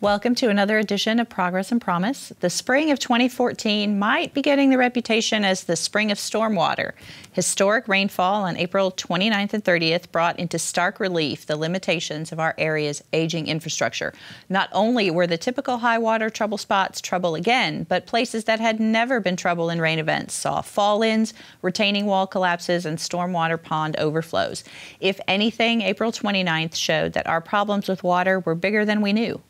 Welcome to another edition of Progress and Promise. The spring of 2014 might be getting the reputation as the spring of stormwater. Historic rainfall on April 29th and 30th brought into stark relief the limitations of our area's aging infrastructure. Not only were the typical high water trouble spots trouble again, but places that had never been trouble in rain events saw fall-ins, retaining wall collapses, and stormwater pond overflows. If anything, April 29th showed that our problems with water were bigger than we knew.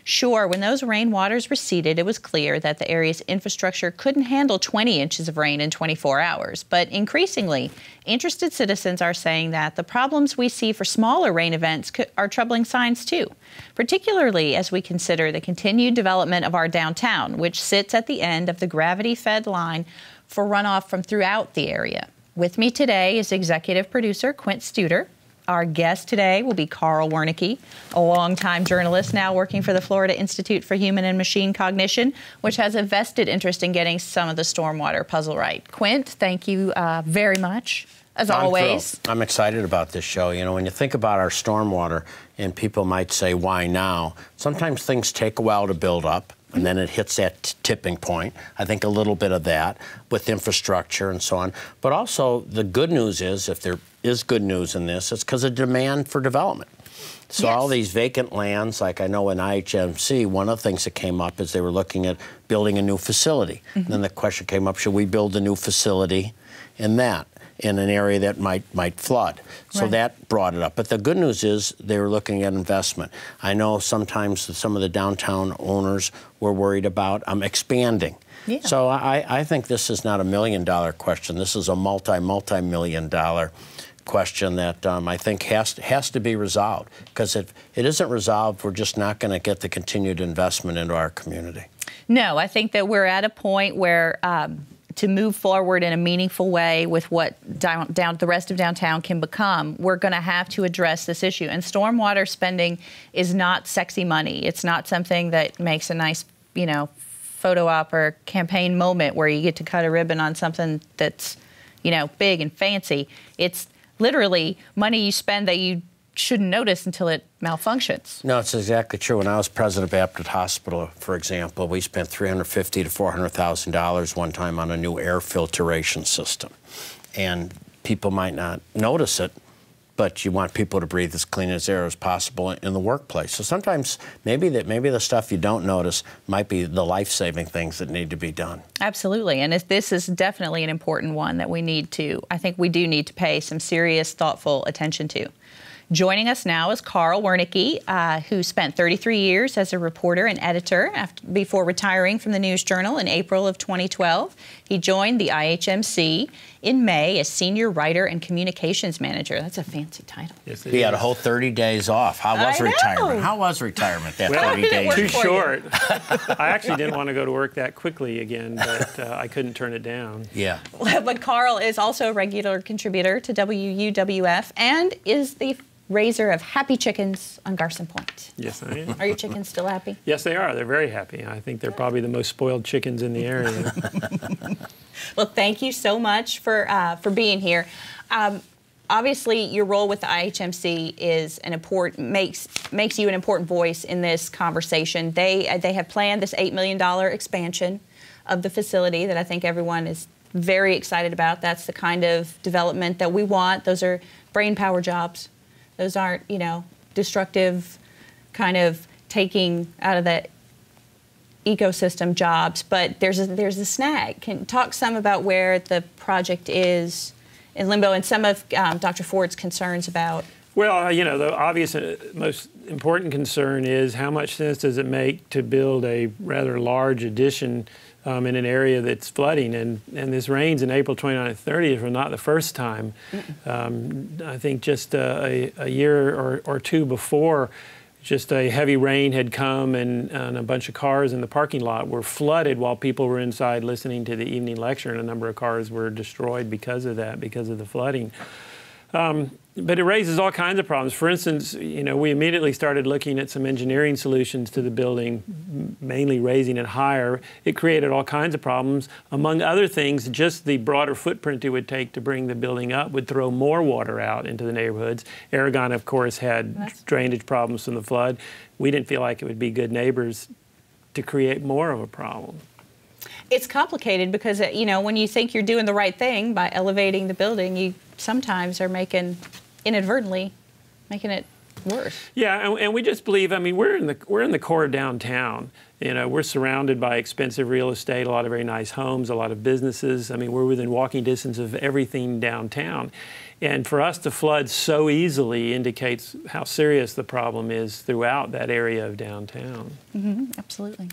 Sure, when those rain waters receded, it was clear that the area's infrastructure couldn't handle 20 inches of rain in 24 hours. But increasingly, interested citizens are saying that the problems we see for smaller rain events are troubling signs too, particularly as we consider the continued development of our downtown, which sits at the end of the gravity-fed line for runoff from throughout the area. With me today is executive producer Quint Studer. Our guest today will be Carl Wernicke, a longtime journalist now working for the Florida Institute for Human and Machine Cognition, which has a vested interest in getting some of the stormwater puzzle right. Quint, thank you very much, as always. I'm excited about this show. You know, when you think about our stormwater, and people might say, why now? Sometimes things take a while to build up, and then it hits that tipping point. I think a little bit of that with infrastructure and so on. But also, the good news is, if there is good news in this, it's because of demand for development. So all these vacant lands, like I know in IHMC, one of the things that came up is they were looking at building a new facility. And then the question came up, should we build a new facility in an area that might flood? So that brought it up. But the good news is they were looking at investment. I know sometimes some of the downtown owners were worried about expanding. Yeah. So I think this is not a $1 million question. This is a multi-million dollar question that I think has to be resolved. Because if it isn't resolved, we're just not going to get the continued investment into our community. No, I think that we're at a point where to move forward in a meaningful way with what the rest of downtown can become, we're going to have to address this issue. And stormwater spending is not sexy money. It's not something that makes a nice, photo op or campaign moment where you get to cut a ribbon on something that's, big and fancy. It's literally money you spend that you shouldn't notice until it malfunctions. No, it's exactly true. When I was president of Baptist Hospital, for example, we spent $350,000 to $400,000 one time on a new air filtration system. And people might not notice it, but you want people to breathe as clean as air as possible in the workplace. So sometimes maybe the stuff you don't notice might be the life-saving things that need to be done. Absolutely, and this is definitely an important one that I think we do need to pay some serious, thoughtful attention to. Joining us now is Carl Wernicke, who spent 33 years as a reporter and editor before retiring from the News Journal in April of 2012. He joined the IHMC in May as senior writer and communications manager. That's a fancy title. Yes, he had a whole 30 days off. How was retirement? How was retirement that 30 days? Too short. I actually didn't want to go to work that quickly again, but I couldn't turn it down. Yeah. But Carl is also a regular contributor to WUWF and is the raiser of happy chickens on Garson Point. Yes, I am. Are your chickens still happy? Yes, they are. They're very happy. I think they're probably the most spoiled chickens in the area. Well, thank you so much for being here. Obviously, your role with the IHMC is makes you an important voice in this conversation. They have planned this $8 million expansion of the facility that I think everyone is very excited about. That's the kind of development that we want. Those are brain power jobs. Those aren't, destructive kind of taking out of the ecosystem jobs. But there's a snag. Can you talk some about where the project is in limbo and some of Dr. Ford's concerns about? Well, the obvious most important concern is how much sense does it make to build a rather large addition in an area that's flooding, and this rains in April 29th, 30th were not the first time. I think just a year or two before, just a heavy rain had come and a bunch of cars in the parking lot were flooded while people were inside listening to the evening lecture, and a number of cars were destroyed because of that, because of the flooding. But it raises all kinds of problems. For instance, you know, we immediately started looking at some engineering solutions to the building, mainly raising it higher. It created all kinds of problems. Among other things, just the broader footprint it would take to bring the building up would throw more water out into the neighborhoods. Aragon, of course, had drainage problems from the flood. We didn't feel like it would be good neighbors to create more of a problem. It's complicated because, you know, when you think you're doing the right thing by elevating the building, you sometimes are inadvertently making it worse. Yeah, and we just believe, I mean, we're in the core of downtown. You know, we're surrounded by expensive real estate, a lot of very nice homes, a lot of businesses. I mean, we're within walking distance of everything downtown. And for us to flood so easily indicates how serious the problem is throughout that area of downtown. Absolutely.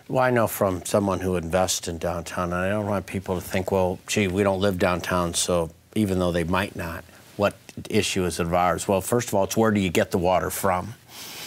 Well, I know from someone who invests in downtown, and I don't want people to think, well, gee, we don't live downtown, so even though they might not, what issue is it of ours? Well, first of all, it's where do you get the water from?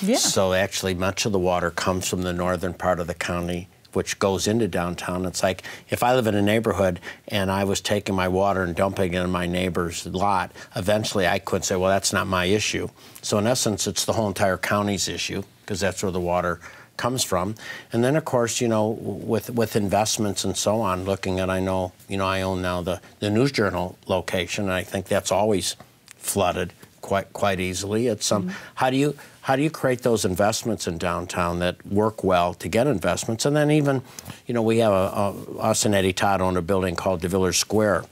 Yeah. So actually, much of the water comes from the northern part of the county, which goes into downtown. It's like if I live in a neighborhood and I was taking my water and dumping it in my neighbor's lot, eventually I could say, well, that's not my issue. So in essence, it's the whole entire county's issue, because that's where the water comes from. And then, of course, you know, with investments and so on, looking at, I know, you know, I own now the News Journal location, and I think that's always flooded quite easily. It's how do you create those investments in downtown that work well to get investments? And then even, you know, we have us and Eddie Todd own a building called De Villers Square.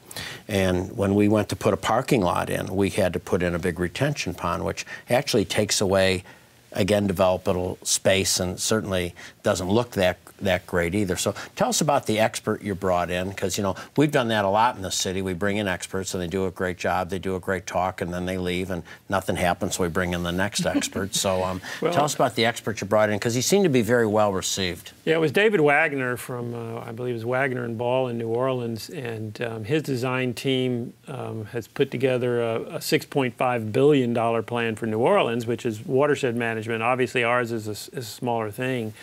And when we went to put a parking lot in, we had to put in a big retention pond, which actually takes away, again, developable space, and certainly doesn't look that great either. So tell us about the expert you brought in, because, you know, we've done that a lot in the city. We bring in experts and they do a great job, they do a great talk, and then they leave and nothing happens, so we bring in the next expert. So well, tell us about the expert you brought in, because he seemed to be very well received. Yeah, it was David Wagner from, I believe it was Wagner and Ball in New Orleans, and his design team has put together a $6.5 billion plan for New Orleans, which is watershed management. Obviously ours is a smaller thing.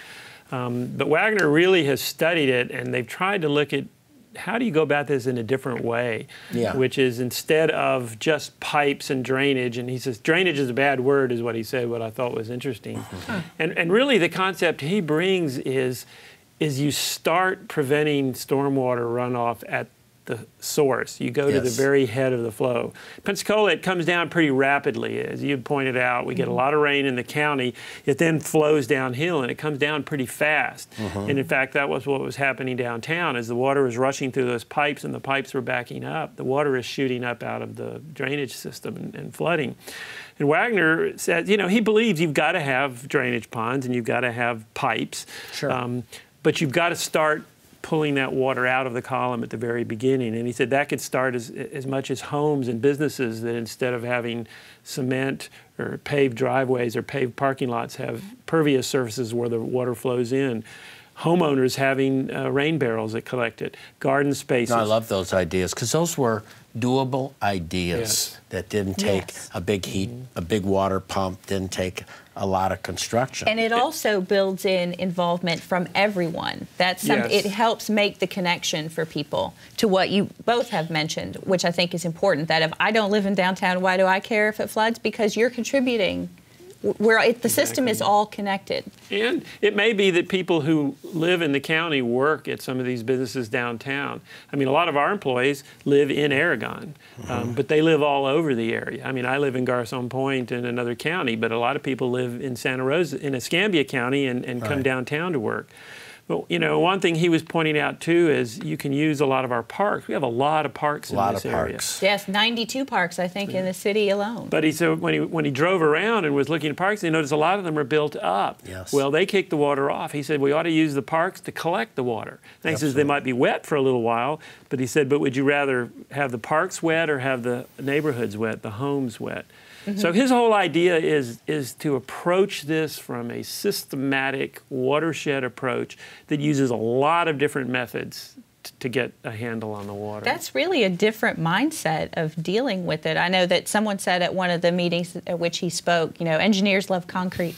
But Wagner really has studied it, and they've tried to look at how do you go about this in a different way, which is instead of just pipes and drainage, and he says drainage is a bad word is what he said, what I thought was interesting. And really the concept he brings is you start preventing stormwater runoff at the source. You go to the very head of the flow. Pensacola, it comes down pretty rapidly. As you pointed out, we get a lot of rain in the county. It then flows downhill, and it comes down pretty fast. And in fact, that was what was happening downtown. As the water was rushing through those pipes and the pipes were backing up, the water is shooting up out of the drainage system and flooding. And Wagner said, you know, he believes you've got to have drainage ponds and you've got to have pipes. But you've got to start pulling that water out of the column at the very beginning. And he said that could start as much as homes and businesses, that instead of having cement or paved driveways or paved parking lots, have pervious surfaces where the water flows in. Homeowners having rain barrels that collect it, garden spaces. No, I love those ideas, because those were doable ideas that didn't take a big heat, a big water pump, didn't take a lot of construction. And it also builds in involvement from everyone. That's something, it helps make the connection for people to what you both have mentioned, which I think is important, that if I don't live in downtown, why do I care if it floods? Because you're contributing. The system is all connected. And it may be that people who live in the county work at some of these businesses downtown. I mean, a lot of our employees live in Aragon, but they live all over the area. I mean, I live in Garcon Point in another county, but a lot of people live in Santa Rosa, in Escambia County, and come downtown to work. But, you know, one thing he was pointing out, too, is you can use a lot of our parks. We have a lot of parks in this area. Yes, 92 parks, I think, in the city alone. But he said when he drove around and was looking at parks, he noticed a lot of them are built up. Well, they kick the water off. He said we ought to use the parks to collect the water. And he says they might be wet for a little while, but he said, but would you rather have the parks wet or have the neighborhoods wet, the homes wet? So his whole idea is to approach this from a systematic watershed approach that uses a lot of different methods to get a handle on the water. That's really a different mindset of dealing with it. I know that someone said at one of the meetings at which he spoke, you know, engineers love concrete.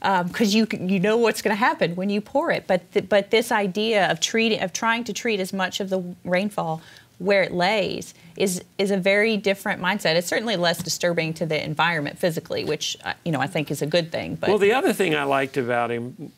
Because you know what's going to happen when you pour it, but this idea of trying to treat as much of the rainfall where it lays is a very different mindset. It's certainly less disturbing to the environment physically, which I think is a good thing. But well, the other thing I liked about him,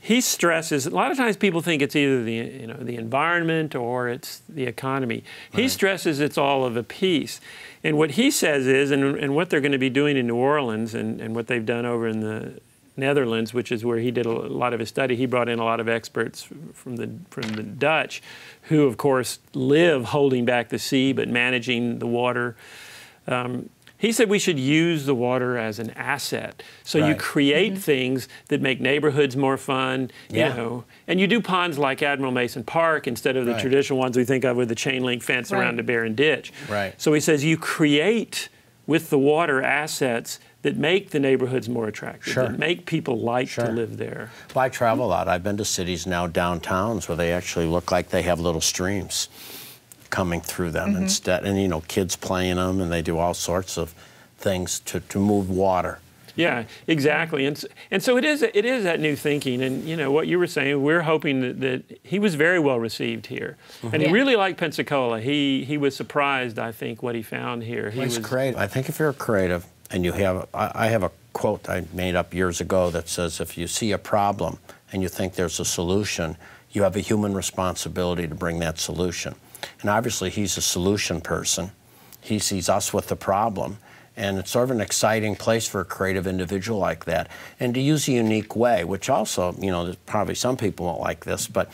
he stresses, a lot of times people think it's either the environment or it's the economy. He stresses it's all of a piece. And what he says is, and what they're going to be doing in New Orleans and what they've done over in the Netherlands, which is where he did a lot of his study. He brought in a lot of experts from the Dutch, who of course live holding back the sea but managing the water. He said we should use the water as an asset. So you create things that make neighborhoods more fun, and you do ponds like Admiral Mason Park instead of the traditional ones we think of with the chain link fence around a barren ditch. So he says you create with the water assets that make the neighborhoods more attractive, that make people like to live there. Well, I travel a lot. I've been to cities now, downtowns, where they actually look like they have little streams coming through them instead. And, kids play in them, and they do all sorts of things to move water. Yeah, exactly. And so it is that new thinking. And, what you were saying, we're hoping that he was very well received here. And he really liked Pensacola. He was surprised, I think, what he found here. He's creative. I think if you're creative, and I have a quote I made up years ago that says, if you see a problem and you think there's a solution, you have a human responsibility to bring that solution. And obviously he's a solution person. He sees us with the problem. And it's sort of an exciting place for a creative individual like that. And to use a unique way, which also, there's probably some people won't like this, but,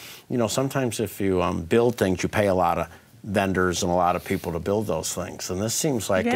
sometimes if you build things, you pay a lot of vendors and a lot of people to build those things. And this seems like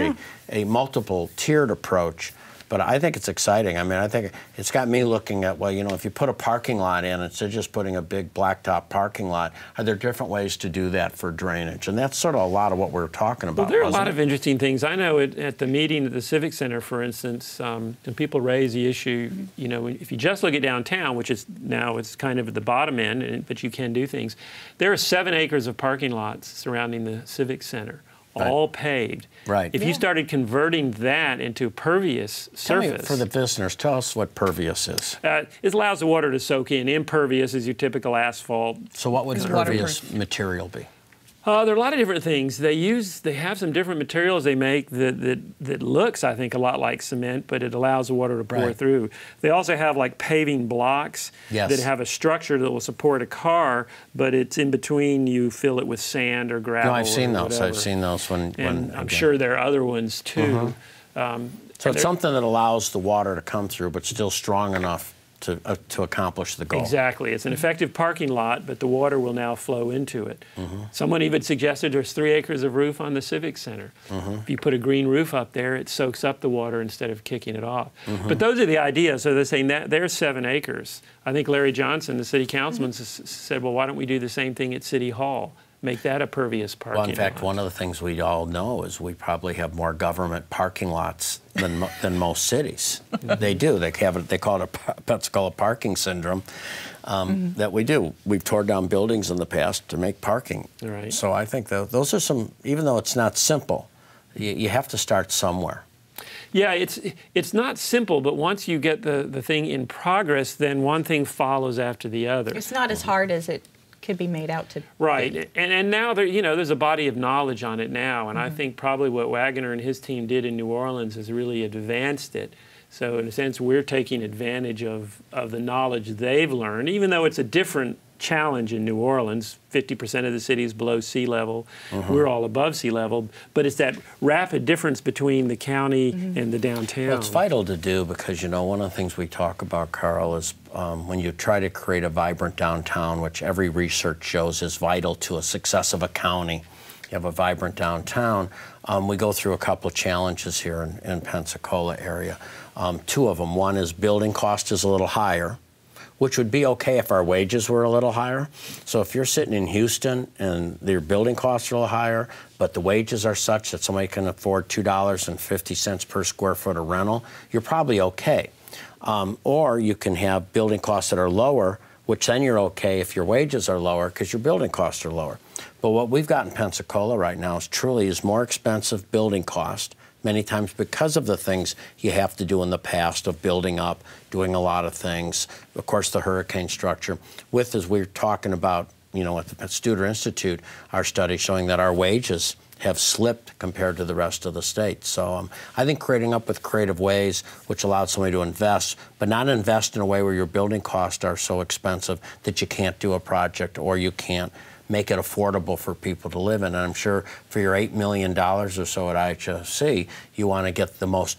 a multiple tiered approach, but I think it's exciting. I mean, I think it's got me looking at, well, if you put a parking lot in, instead of just putting a big blacktop parking lot, are there different ways to do that for drainage? And that's sort of a lot of what we're talking about. Well, there are a lot of interesting things. I know at the meeting at the Civic Center, for instance, and people raise the issue, if you just look at downtown, which is now it's kind of at the bottom end, but you can do things. There are 7 acres of parking lots surrounding the Civic Center, all paved. If you started converting that into pervious surface. For the listeners, tell us what pervious is. It allows the water to soak in. Impervious is your typical asphalt. So what would pervious material be? There are a lot of different things. They have some different materials they make that looks, I think, a lot like cement, but it allows the water to pour through. They also have like paving blocks that have a structure that will support a car, but it's in between. You fill it with sand or gravel. No, I've seen those. Whatever. I've seen those when I'm sure there are other ones too. So it's something that allows the water to come through, but still strong enough to accomplish the goal. Exactly. It's an effective parking lot, but the water will now flow into it. Someone even suggested there's 3 acres of roof on the Civic Center. If you put a green roof up there, it soaks up the water instead of kicking it off. But those are the ideas. So they're saying that there's 7 acres. I think Larry Johnson, the city councilman, said, well, why don't we do the same thing at City Hall? Make that a pervious parking lot. Well, in fact, one of the things we all know is we probably have more government parking lots than most cities. They do. They call it a Pensacola parking syndrome. That we do. We've torn down buildings in the past to make parking. So I think those are some. Even though it's not simple, you have to start somewhere. Yeah, it's not simple, but once you get the thing in progress, then one thing follows after the other. It's not as hard as it could be made out to be. And now there's a body of knowledge on it now, and I think probably what Wagner and his team did in New Orleans has really advanced it. So in a sense, we're taking advantage of the knowledge they've learned, even though it's a different challenge in New Orleans. 50% of the city is below sea level. We're all above sea level. But it's that rapid difference between the county and the downtown. Well, it's vital to do because, one of the things we talk about, Carl, is when you try to create a vibrant downtown, which every research shows is vital to a success of a county. You have a vibrant downtown. We go through a couple of challenges here in Pensacola area. 2 of them. One is building cost is a little higher, which would be okay if our wages were a little higher. So if you're sitting in Houston and your building costs are a little higher, but the wages are such that somebody can afford $2.50 per square foot of rental, you're probably okay. Or you can have building costs that are lower, which then you're okay if your wages are lower because your building costs are lower. But what we've got in Pensacola right now is more expensive building cost, many times because of the things you have to do in the past of building up, doing a lot of things. Of course, the hurricane structure. As we're talking about at the Studer Institute, our study showing that our wages have slipped compared to the rest of the state. So I think creating up with creative ways, which allows somebody to invest, but not invest in a way where your building costs are so expensive that you can't do a project or you can't make it affordable for people to live in. And I'm sure for your $8 million or so at IHC, you want to get the most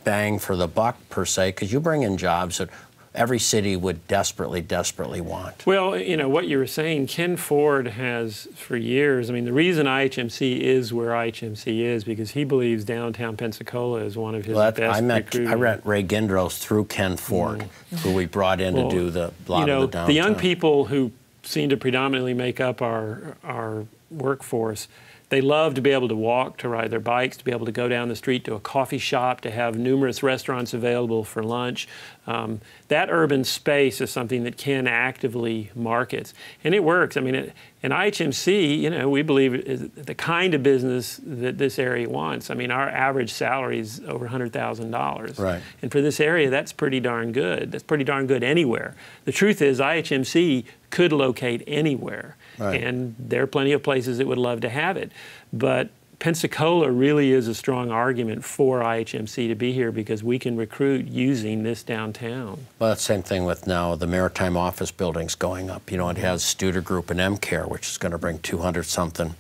bang for the buck, per se, because you bring in jobs that every city would desperately, desperately want. Well, what you were saying, Ken Ford has for years, the reason IHMC is where IHMC is because he believes downtown Pensacola is one of his best recruiting. I met Ray Gindros through Ken Ford, who we brought in to do a lot of the downtown. The young people who seem to predominantly make up our workforce, they love to be able to walk, to ride their bikes, to be able to go down the street to a coffee shop, to have numerous restaurants available for lunch. That urban space is something that Ken actively markets, and it works. In IHMC, we believe is the kind of business that this area wants. Our average salary is over $100,000. Right. And for this area, that's pretty darn good. That's pretty darn good anywhere. The truth is IHMC could locate anywhere. Right. And there are plenty of places that would love to have it. But Pensacola really is a strong argument for IHMC to be here because we can recruit using this downtown. Well, that's the same thing with now the maritime office buildings going up. It has Studer Group and MCare, which is going to bring 200-something,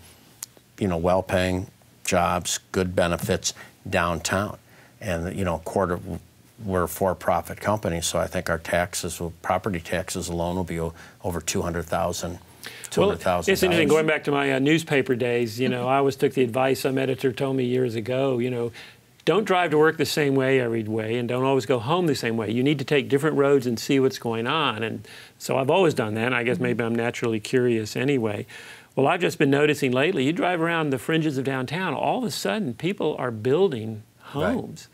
well-paying jobs, good benefits downtown. And, we're a for-profit company, so I think our taxes, property taxes alone will be over $200,000. Well, it's interesting, going back to my newspaper days, I always took the advice some editor told me years ago, don't drive to work the same way every way and don't always go home the same way. You need to take different roads and see what's going on. And so I've always done that, and I guess maybe I'm naturally curious anyway. Well, I've just been noticing lately, you drive around the fringes of downtown, all of a sudden people are building homes. Right.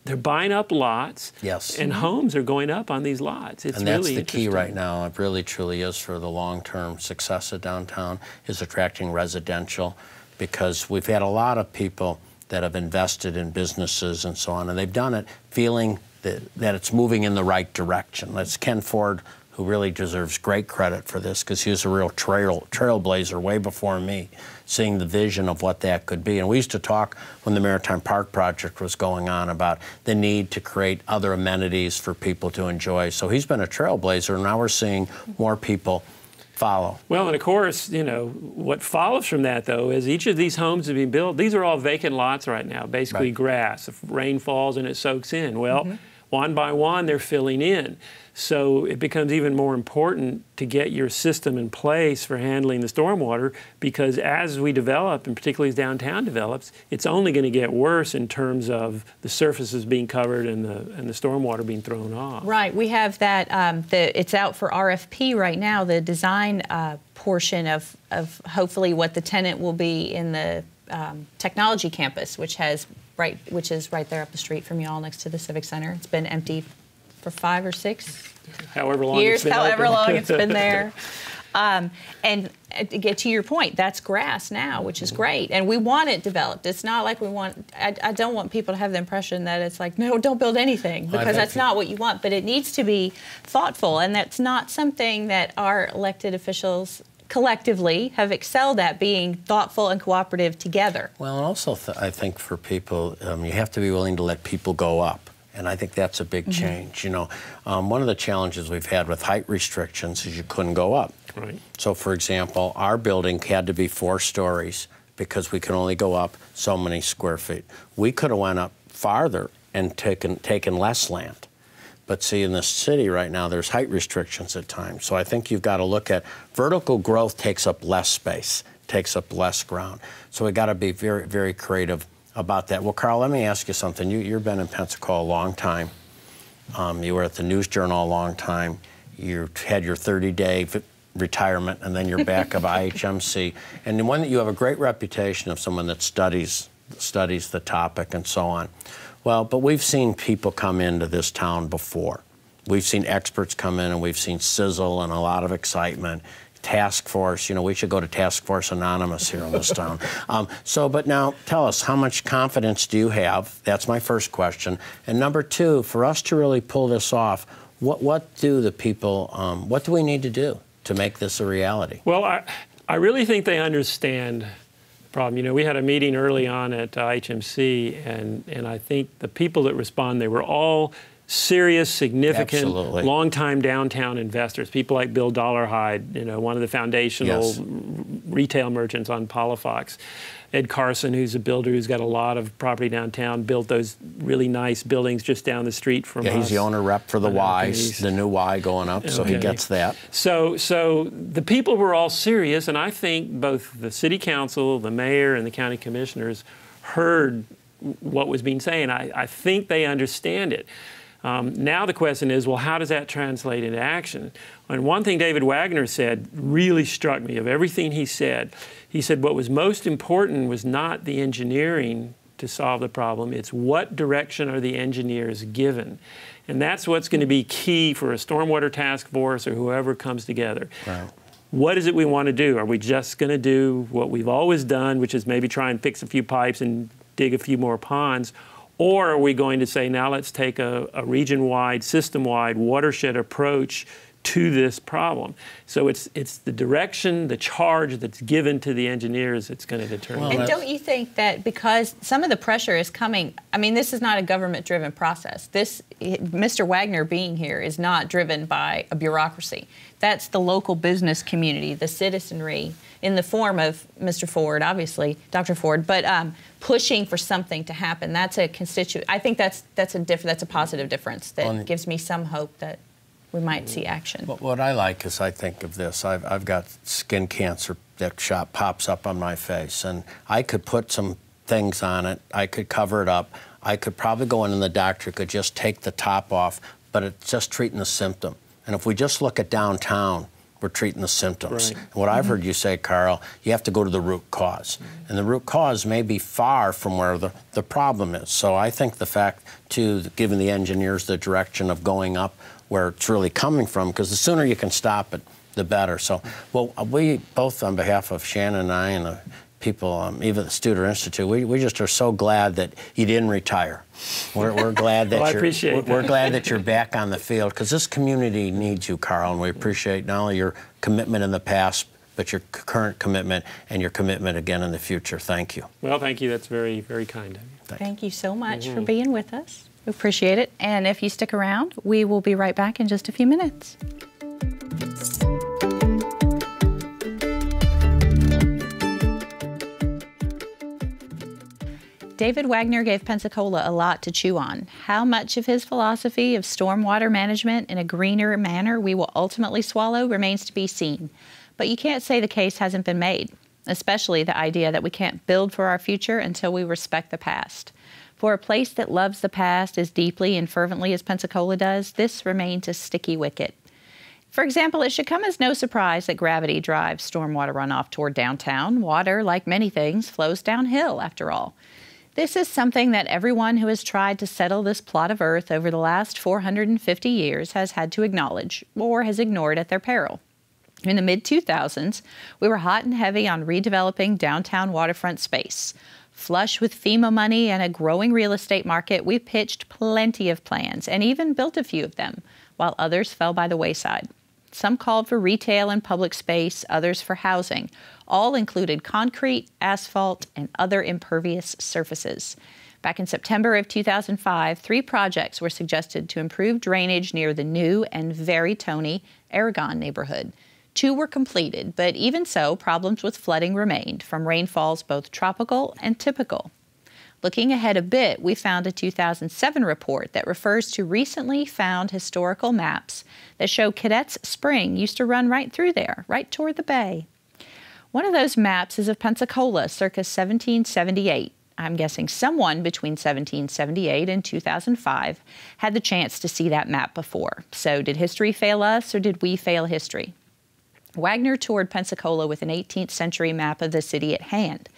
They're buying up lots, yes, and homes are going up on these lots. It's and that's really the key right now. It really, truly is for the long-term success of downtown, is attracting residential, because we've had a lot of people that have invested in businesses and so on, and they've done it feeling that it's moving in the right direction. That's Ken Ford, who really deserves great credit for this, because he was a real trailblazer way before me, seeing the vision of what that could be. And we used to talk when the Maritime Park project was going on about the need to create other amenities for people to enjoy. So he's been a trailblazer, and now we're seeing more people follow. Well, and of course, what follows from that, though, is each of these homes that are being built, these are all vacant lots right now, basically right. Grass. If rain falls and it soaks in, well, one by one, they're filling in. So it becomes even more important to get your system in place for handling the stormwater, because as we develop, and particularly as downtown develops, it's only going to get worse in terms of the surfaces being covered and the stormwater being thrown off. Right. We have that. It's out for RFP right now. The design portion of hopefully what the tenant will be in the technology campus, which is right there up the street from you all, next to the Civic Center. It's been empty for 5 or 6 however long years, it's been however open. long it's been there. And to get to your point, that's grass now, which is great. And we want it developed. It's not like we want, I don't want people to have the impression that it's like, no, don't build anything, because that's not what you want. But it needs to be thoughtful, and that's not something that our elected officials collectively have excelled at, being thoughtful and cooperative together. Well, and also I think for people, you have to be willing to let people go up. And I think that's a big change. One of the challenges we've had with height restrictions is you couldn't go up. Right. So, for example, our building had to be 4 stories because we could only go up so many square feet. We could have went up farther and taken less land. But see, in the city right now, there's height restrictions at times. So I think you've got to look at vertical growth takes up less space, takes up less ground. So we've got to be very, very creative about that. Well, Carl, let me ask you something. You've been in Pensacola a long time. You were at the News Journal a long time. You had your 30-day retirement, and then you're back of IHMC. And one that you have a great reputation of someone that studies the topic and so on. Well, but we've seen people come into this town before. We've seen experts come in, and we've seen sizzle and a lot of excitement. Task Force, we should go to Task Force Anonymous here in this town. But now tell us, how much confidence do you have? That's my first question. And number 2, for us to really pull this off, what do the people, what do we need to do? to make this a reality? Well, I really think they understand the problem. You know, we had a meeting early on at HMC, and I think the people that respond, they were all serious, significant, long-time downtown investors. People like Bill Dollarhide, you know, one of the foundational retail merchants on Palafox. Ed Carson, who's a builder who's got a lot of property downtown, built those really nice buildings just down the street from us. He's the owner rep for the Y, the new Y going up, so he gets that. So the people were all serious, and I think both the city council, the mayor, and the county commissioners heard what was being said. I think they understand it. Now the question is, well, how does that translate into action? And one thing David Wagner said really struck me. Of everything he said what was most important was not the engineering to solve the problem, it's what direction are the engineers given. And that's what's going to be key for a stormwater task force or whoever comes together. Right. What is it we want to do? Are we just going to do what we've always done, which is maybe try and fix a few pipes and dig a few more ponds? Or are we going to say, now let's take a region-wide, system-wide, watershed approach to this problem? So it's the direction, the charge that's given to the engineers that's going to determine. And don't you think that because some of the pressure is coming, I mean, this is not a government-driven process. Mr. Wagner being here is not driven by a bureaucracy. That's the local business community, the citizenry, in the form of Mr. Ford, obviously, Dr. Ford, but pushing for something to happen. That's a constituent. I think that's a positive difference that gives me some hope that we might see action. What I like is I think of this. I've got skin cancer that pops up on my face, and I could put some things on it. I could cover it up. I could probably go in and the doctor could just take the top off, but it's just treating the symptom. And if we just look at downtown, we're treating the symptoms. Right. And what I've heard you say, Carl, you have to go to the root cause. And the root cause may be far from where the problem is. So I think the fact, too, giving the engineers the direction of going up where it's really coming from, because the sooner you can stop it, the better. So, well, we both, on behalf of Shannon and I and the people, even the Studer Institute, we just are so glad that you didn't retire. We're glad that we're glad that you're back on the field, because this community needs you, Carl, and we appreciate not only your commitment in the past, but your current commitment and your commitment again in the future. Thank you. Well, thank you. That's very, very kind of you. Thank you so much for being with us. We appreciate it. And if you stick around, we will be right back in just a few minutes. David Wagner gave Pensacola a lot to chew on. How much of his philosophy of stormwater management in a greener manner we will ultimately swallow remains to be seen. But you can't say the case hasn't been made, especially the idea that we can't build for our future until we respect the past. For a place that loves the past as deeply and fervently as Pensacola does, this remains a sticky wicket. For example, it should come as no surprise that gravity drives stormwater runoff toward downtown. Water, like many things, flows downhill, after all. This is something that everyone who has tried to settle this plot of earth over the last 450 years has had to acknowledge, or has ignored at their peril. In the mid-2000s, we were hot and heavy on redeveloping downtown waterfront space. Flush with FEMA money and a growing real estate market, we pitched plenty of plans and even built a few of them, while others fell by the wayside. Some called for retail and public space, others for housing. All included concrete, asphalt, and other impervious surfaces. Back in September of 2005, 3 projects were suggested to improve drainage near the new and very tony Aragon neighborhood. 2 were completed, but even so, problems with flooding remained, from rainfalls both tropical and typical. Looking ahead a bit, we found a 2007 report that refers to recently found historical maps that show Cadets Spring used to run right through there, right toward the bay. One of those maps is of Pensacola, circa 1778. I'm guessing someone between 1778 and 2005 had the chance to see that map before. So did history fail us, or did we fail history? Wagner toured Pensacola with an 18th century map of the city at hand.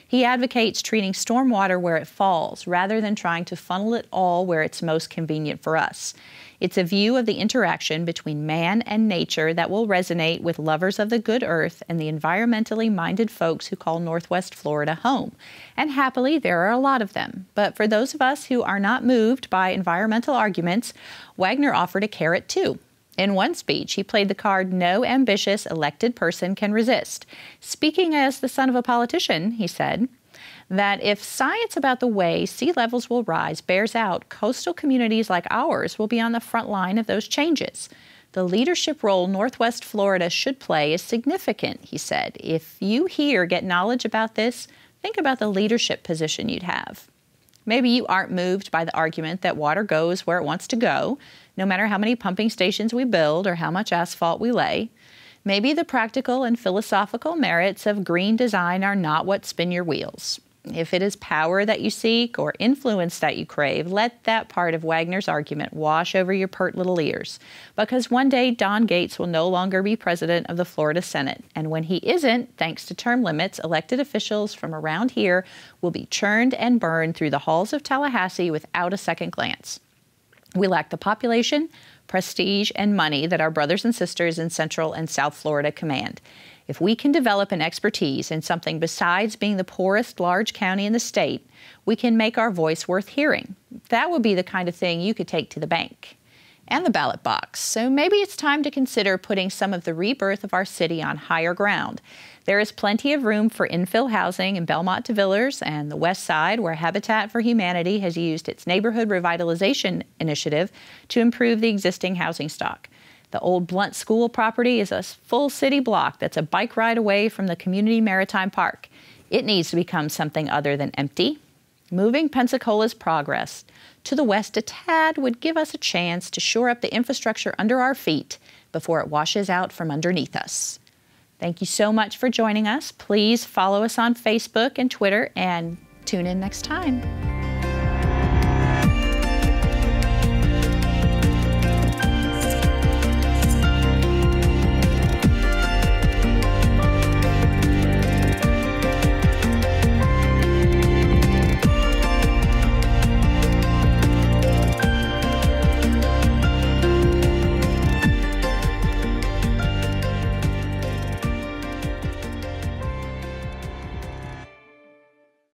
He advocates treating stormwater where it falls, rather than trying to funnel it all where it's most convenient for us. It's a view of the interaction between man and nature that will resonate with lovers of the good earth and the environmentally minded folks who call Northwest Florida home. And happily, there are a lot of them. But for those of us who are not moved by environmental arguments, Wagner offered a carrot too. In one speech, he played the card no ambitious elected person can resist. Speaking as the son of a politician, he said that if science about the way sea levels will rise bears out, coastal communities like ours will be on the front line of those changes. The leadership role Northwest Florida should play is significant, he said. If you here get knowledge about this, think about the leadership position you'd have. Maybe you aren't moved by the argument that water goes where it wants to go, no matter how many pumping stations we build or how much asphalt we lay. Maybe the practical and philosophical merits of green design are not what spin your wheels. If it is power that you seek or influence that you crave, let that part of Wagner's argument wash over your pert little ears. Because one day Don Gates will no longer be president of the Florida Senate. And when he isn't, thanks to term limits, elected officials from around here will be churned and burned through the halls of Tallahassee without a second glance. We lack the population, prestige, and money that our brothers and sisters in Central and South Florida command. If we can develop an expertise in something besides being the poorest large county in the state, we can make our voice worth hearing. That would be the kind of thing you could take to the bank and the ballot box. So maybe it's time to consider putting some of the rebirth of our city on higher ground. There is plenty of room for infill housing in Belmont to Villers and the West Side, where Habitat for Humanity has used its neighborhood revitalization initiative to improve the existing housing stock. The old Blunt School property is a full city block that's a bike ride away from the Community Maritime Park. It needs to become something other than empty. Moving Pensacola's Progress to the west a tad would give us a chance to shore up the infrastructure under our feet before it washes out from underneath us. Thank you so much for joining us. Please follow us on Facebook and Twitter and tune in next time.